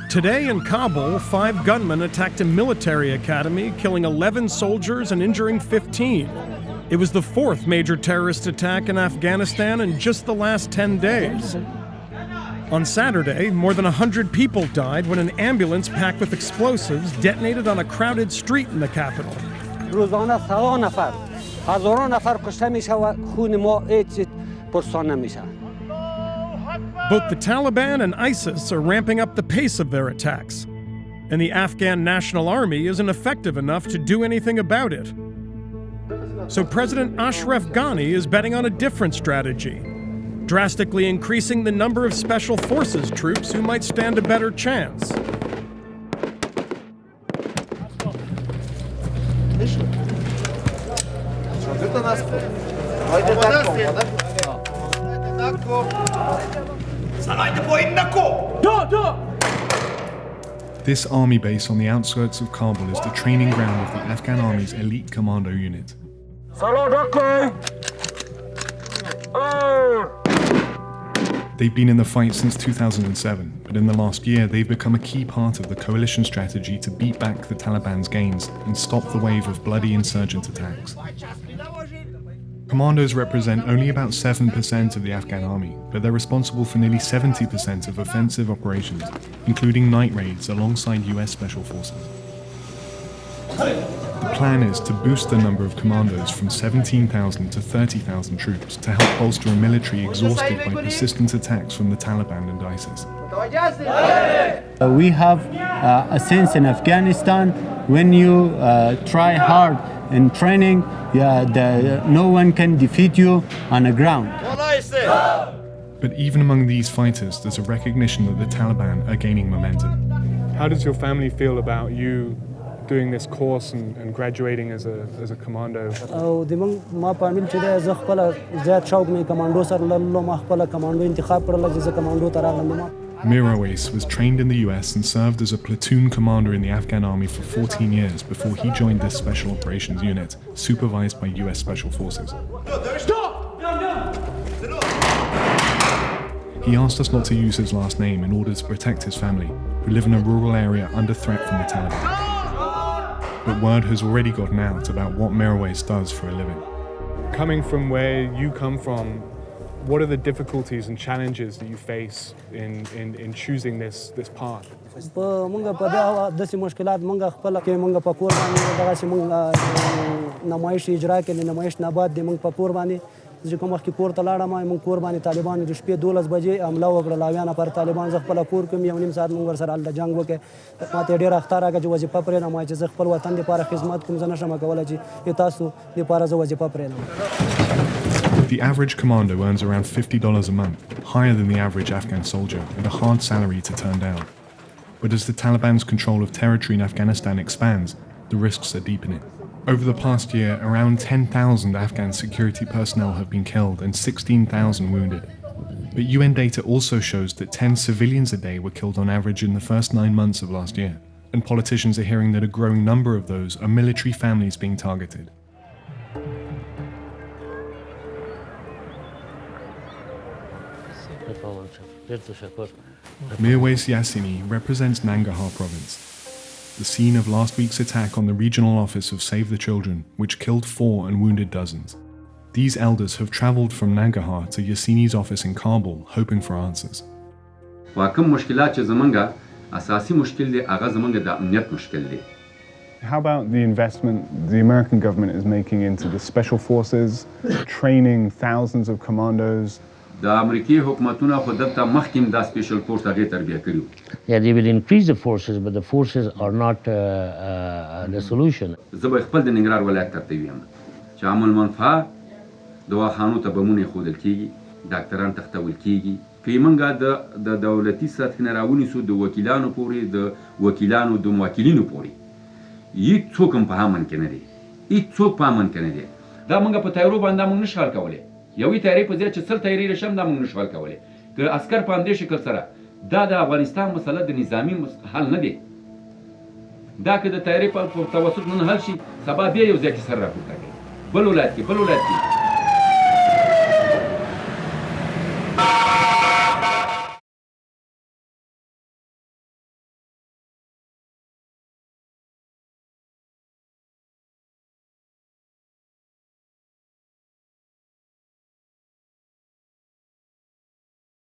Today in Kabul, 5 gunmen attacked a military academy, killing 11 soldiers and injuring 15. It was the 4th major terrorist attack in Afghanistan in just the last 10 days. On Saturday, more than 100 people died when an ambulance packed with explosives detonated on a crowded street in the capital. Both the Taliban and ISIS are ramping up the pace of their attacks, and the Afghan National Army isn't effective enough to do anything about it. So President Ashraf Ghani is betting on a different strategy, drastically increasing the number of special forces troops who might stand a better chance. This army base on the outskirts of Kabul is the training ground of the Afghan Army's elite commando unit. They've been in the fight since 2007, but in the last year they've become a key part of the coalition strategy to beat back the Taliban's gains and stop the wave of bloody insurgent attacks. Commandos represent only about 7% of the Afghan army, but they're responsible for nearly 70% of offensive operations, including night raids alongside US Special Forces. The plan is to boost the number of commandos from 17,000 to 30,000 troops to help bolster a military exhausted by persistent attacks from the Taliban and ISIS. We have a sense in Afghanistan, when you try hard in training, no one can defeat you on the ground. But even among these fighters, there's a recognition that the Taliban are gaining momentum. How does your family feel about you doing this course and graduating as a commando? Mirowais was trained in the US and served as a platoon commander in the Afghan army for 14 years before he joined this special operations unit, supervised by US Special Forces. He asked us not to use his last name in order to protect his family, who live in a rural area under threat from the Taliban. But word has already gotten out about what Mirowais does for a living. Coming from where you come from, what are the difficulties and challenges that you face in choosing this path? The average commando earns around $50 a month, higher than the average Afghan soldier, and a hard salary to turn down. But as the Taliban's control of territory in Afghanistan expands, the risks are deepening. Over the past year, around 10,000 Afghan security personnel have been killed and 16,000 wounded. But UN data also shows that 10 civilians a day were killed on average in the first 9 months of last year. And politicians are hearing that a growing number of those are military families being targeted. Mirowais Yassini represents Nangarhar province, the scene of last week's attack on the regional office of Save the Children, which killed 4 and wounded dozens. These elders have travelled from Nangarhar to Yassini's office in Kabul, hoping for answers. How about the investment the American government is making into the special forces, training thousands of commandos? Yeah, they will increase the forces, but the forces are not the solution. یوې تیاری په ځای چې 100 تیاری رشم دا موږ نشو حل کولی که عسکر په همدې شکل سره دا د افغانستان مسله د نظامی حل نه دی دا که د تیارې په توسط نن حل شي سبا بیا یو ځای کې سر راپورته کوي بل ولایت کې